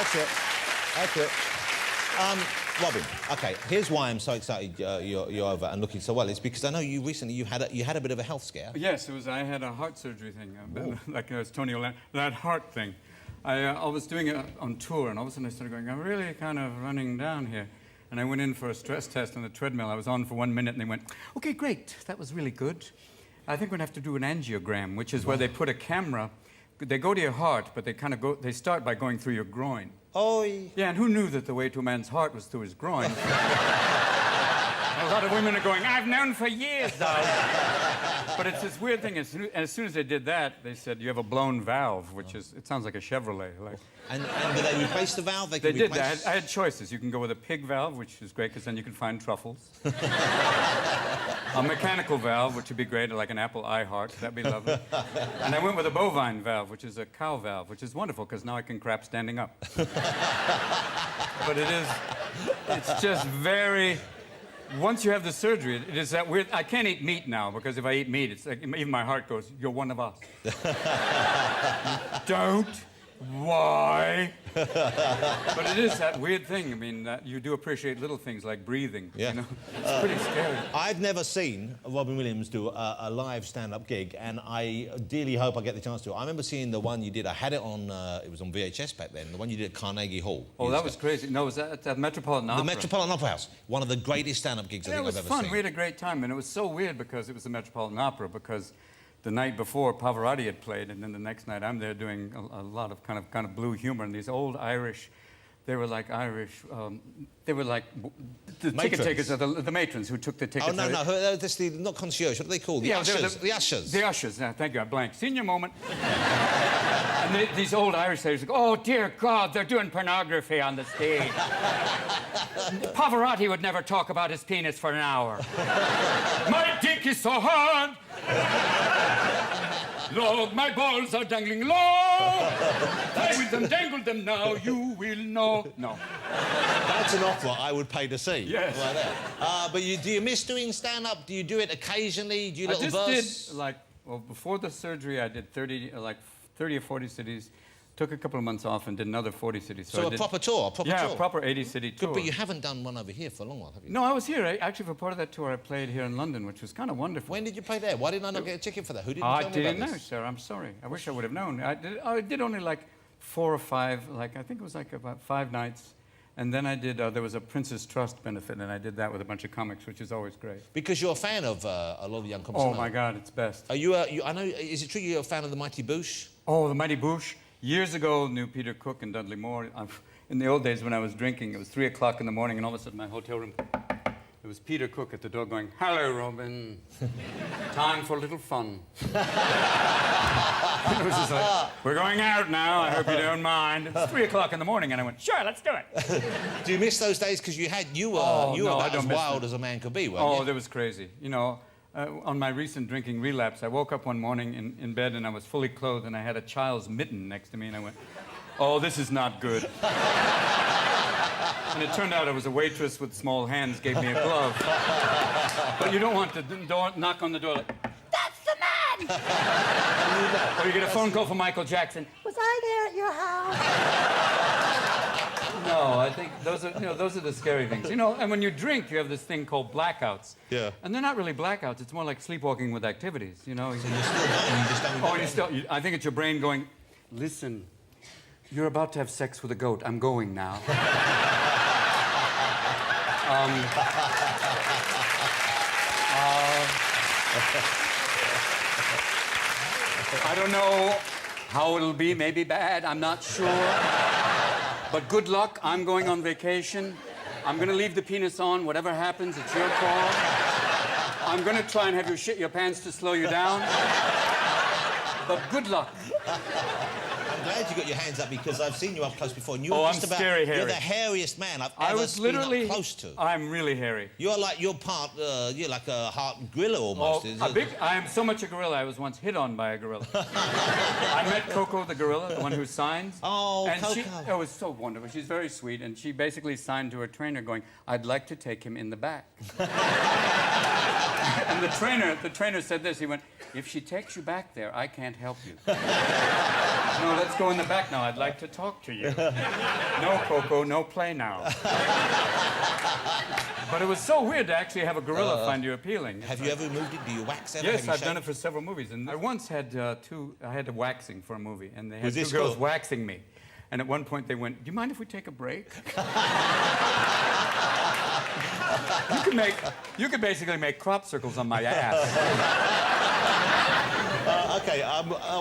That's it. That's it. Robin, OK, here's why I'm so excited you're over and looking so well. It's because I know you recently you had a bit of a health scare. Yes, it was. I had a heart surgery thing, like it was Tony O'Lan, that heart thing. I was doing it on tour, and all of a sudden I started going, I'm really kind of running down here. And I went in for a stress test on the treadmill. I was on for 1 minute, and they went, OK, great, that was really good. I think we're going to have to do an angiogram, which is where they put a camera. They go to your heart, but they start by going through your groin. Oh, yeah, and who knew that the way to a man's heart was through his groin? A lot of women are going, I've known for years, though. But it's this weird thing. As soon as they did that, they said, you have a blown valve, which is, it sounds like a Chevrolet. Like. And did they replace the valve? They did that. I had choices. You can go with a pig valve, which is great, because then you can find truffles. A mechanical valve, which would be great, like an Apple iHeart. That'd be lovely. And I went with a bovine valve, which is a cow valve, which is wonderful, because now I can crap standing up. But it's just very... Once you have the surgery, it is that weird... I can't eat meat now, because if I eat meat, it's like, even my heart goes, you're one of us. Don't. Why? But it is that weird thing. I mean, you do appreciate little things like breathing. Yeah. You know? It's pretty scary. I've never seen Robin Williams do a live stand-up gig, and I dearly hope I get the chance to. I remember seeing the one you did. I had it on, it was on VHS back then, the one you did at Carnegie Hall. Oh, that was crazy. No, it was at the Metropolitan Opera. The Metropolitan Opera House. One of the greatest stand-up gigs I think I've ever seen. It was fun. We had a great time, and it was so weird because it was the Metropolitan Opera, because the night before, Pavarotti had played, and then the next night I'm there doing a lot of kind of blue humor, and these old Irish, they were like Irish, they were like the ticket takers, the matrons who took the tickets. Oh, no, that's the, not concierge, what are they called? The ushers. The ushers. The ushers, thank you, I blanked. Senior moment. And these old Irish ladies go, oh, dear God, they're doing pornography on the stage. Pavarotti would never talk about his penis for an hour. My dick is so hard. Lord, my balls are dangling low. Play with them, dangle them now, you will know. No. That's an opera I would pay to see. Yes. Right there. But do you miss doing stand-up? Do you do it occasionally? Do you little verse? I just did, like, well, before the surgery, I did 30 or 40 cities. Took a couple of months off and did another 40 cities. So a proper tour, Yeah, a proper 80-city tour. Good, but you haven't done one over here for a long while, have you? No, I was here. Actually, for part of that tour, I played here in London, which was kind of wonderful. When did you play there? Why didn't I not get a ticket for that? Who didn't tell me about this? I didn't know, sir. I'm sorry. I wish I would have known. I did only like 4 or 5, I think it was like about 5 nights. And then I did, there was a Prince's Trust benefit, and I did that with a bunch of comics, which is always great. Because you're a fan of a lot of the young comics. Oh, my God, it's best. Are you, I know, is it true you're a fan of the Mighty Boosh? Oh, the Mighty Boosh. Years ago, knew Peter Cook and Dudley Moore. In the old days when I was drinking, it was 3 o'clock in the morning, and all of a sudden my hotel room, it was Peter Cook at the door going, hello, Robin. Time for a little fun. It was just like, we're going out now, I hope you don't mind. It was 3 o'clock in the morning, and I went, sure, let's do it. Do you miss those days? Because you were about as wild as a man could be, weren't you? Oh, that was crazy. You know, on my recent drinking relapse, I woke up one morning in bed, and I was fully clothed, and I had a child's mitten next to me, and I went, oh, this is not good. And it turned out I was a waitress with small hands, gave me a glove. But you don't want to knock on the door like, that's the man! Or you get a phone call from Michael Jackson. Was I there at your house? No, I think those are the scary things. You know, and when you drink, you have this thing called blackouts. Yeah. And they're not really blackouts. It's more like sleepwalking with activities, you know? So you're still going, you just don't I think it's your brain going, listen, you're about to have sex with a goat. I'm going now. I don't know how it'll be, maybe bad, I'm not sure. But good luck, I'm going on vacation. I'm gonna leave the penis on, whatever happens, it's your call. I'm gonna try and have you shit your pants to slow you down. But good luck. I'm glad you got your hands up because I've seen you up close before. And you're I'm scary hairy. You're the hairiest man I've ever been up close to. I'm really hairy. You're like you're like a heart gorilla almost. I am so much a gorilla. I was once hit on by a gorilla. I met Koko the gorilla, the one who signs. Oh, and Koko. It was so wonderful. She's very sweet, and she basically signed to her trainer, going, "I'd like to take him in the back." And the trainer said this. He went, if she takes you back there, I can't help you. No, let's go in the back now. I'd like to talk to you. No, Koko, no play now. But it was so weird to actually have a gorilla find you appealing. Have you ever moved it? Do you wax ever? Yes, I've done it for several movies. And I once had I had a waxing for a movie, and they had two girls waxing me. And at one point they went, do you mind if we take a break? You could basically make crop circles on my ass. Okay,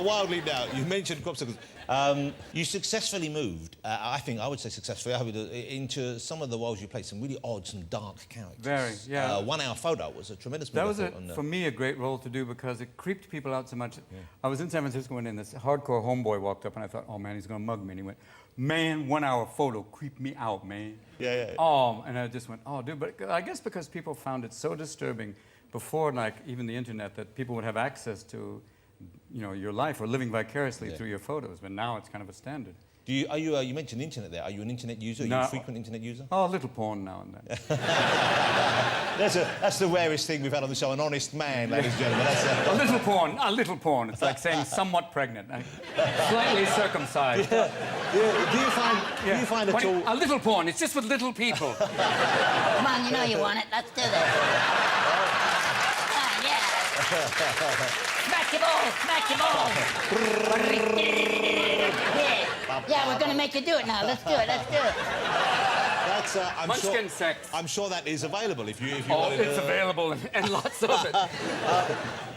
wildly now, you mentioned crop circles. You successfully moved, I would say successfully, into some of the roles you played, some really odd, some dark characters. Very, yeah. 1 Hour Photo was a tremendous movie. That was, for me, a great role to do because it creeped people out so much. Yeah. I was in San Francisco when this hardcore homeboy walked up and I thought, oh man, he's going to mug me. And he went, man, 1 Hour Photo creeped me out, man. Yeah. Oh, and I just went, oh, dude, but I guess because people found it so disturbing before, like, even the internet, that people would have access to, you know, your life or living vicariously through your photos, but now it's kind of a standard. You mentioned internet there. Are you an internet user? No. Are you a frequent internet user? Oh, a little porn now and then. That's the rarest thing we've had on the show, an honest man, ladies and gentlemen. A little porn. It's like saying somewhat pregnant, slightly circumcised. Do you find at all... A little porn, it's just with little people. Come on, you know you want it. Let's do this. Come on, yeah. Smack your balls, smack your balls. Yeah, we're going to make you do it now. Let's do it. That's, Munchkin sex. I'm sure that is available if you Oh, want it. it's available and lots of it.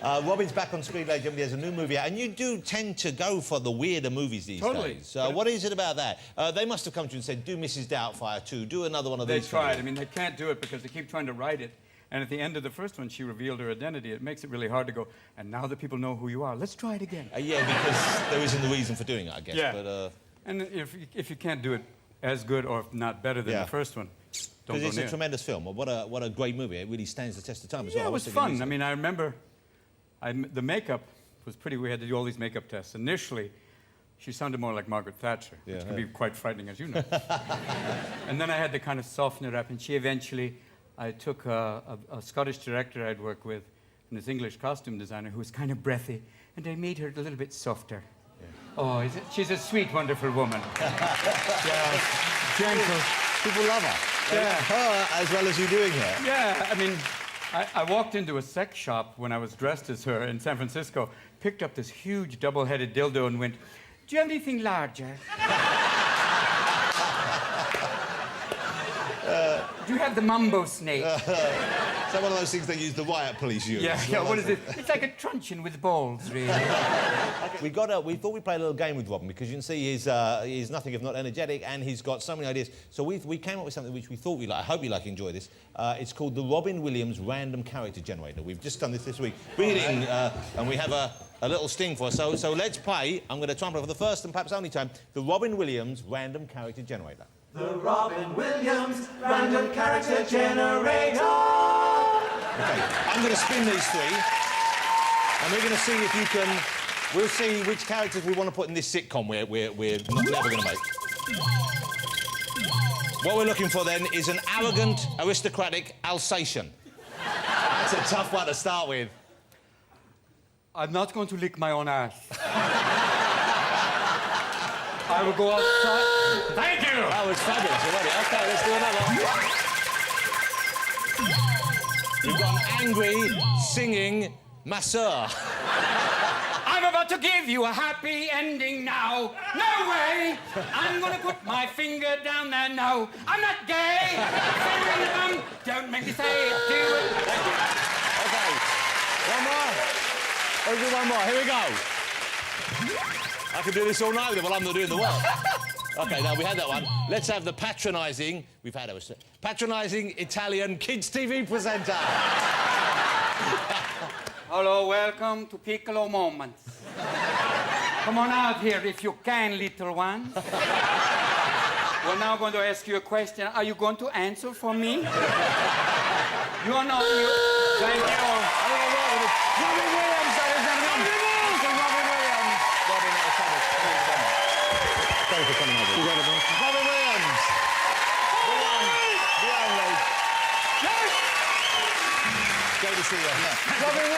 Robin's back on screen, ladies and gentlemen. There's a new movie out, and you do tend to go for the weirder movies these days. What is it about that? They must have come to you and said, do Mrs. Doubtfire too, do another one of these. They tried. I mean, they can't do it because they keep trying to write it. And at the end of the first one, she revealed her identity. It makes it really hard to go, and now that people know who you are, let's try it again. Yeah, because there isn't the reason for doing it, I guess. Yeah. But, and if you can't do it as good or not better than the first one, don't go near. Because it's a tremendous film. What a great movie. It really stands the test of time as well. Yeah, it was fun. I mean, I remember the makeup was pretty... We had to do all these makeup tests. Initially, she sounded more like Margaret Thatcher, which can be quite frightening, as you know. And then I had to kind of soften her up, and she eventually... I took a Scottish director I'd worked with and this English costume designer who was kind of breathy, and I made her a little bit softer. Yeah. Oh, she's a sweet, wonderful woman. Yeah, gentle. People love her. Yeah. Her as well as you doing her. Yeah, I mean, I walked into a sex shop when I was dressed as her in San Francisco, picked up this huge double-headed dildo and went, do you have anything larger? Do you have the mambo snake? It's one of those things they use the riot police use. Yeah, what is it? It's like a truncheon with balls, really. We thought we'd play a little game with Robin because you can see he's nothing if not energetic, and he's got so many ideas. So we came up with something which we thought we'd like. I hope you enjoy this. It's called the Robin Williams Random Character Generator. We've just done this week. Bring it in, and we have a little sting for us. So let's play. I'm going to try and play for the first and perhaps only time the Robin Williams Random Character Generator. The Robin Williams Random Character Generator. Okay, I'm going to spin these three, and we're going to see if you can... We'll see which characters we want to put in this sitcom we're never going to make. What we're looking for, then, is an arrogant, aristocratic Alsatian. That's a tough one to start with. I'm not going to lick my own ass. I will go outside. Thank you! That was fabulous already. OK, let's do another. We've got an angry, singing masseur. I'm about to give you a happy ending now. No way! I'm going to put my finger down there. No, I'm not gay. Finger in the bum. Don't make me say it. Do it. Thank you. OK. One more. Let's do one more. Here we go. I could do this all night with it while I'm not doing the work. OK, now we had that one. Let's have the patronising... We've had it. Patronising Italian kids' TV presenter. Hello, welcome to Piccolo Moments. Come on out here if you can, little ones. We're now going to ask you a question. Are you going to answer for me? You are not... Thank you. Robin Williams, ladies and gentlemen. Robin Williams. Robin, thank you for coming over. Robin Williams. The one, the only. Great to see you. Robin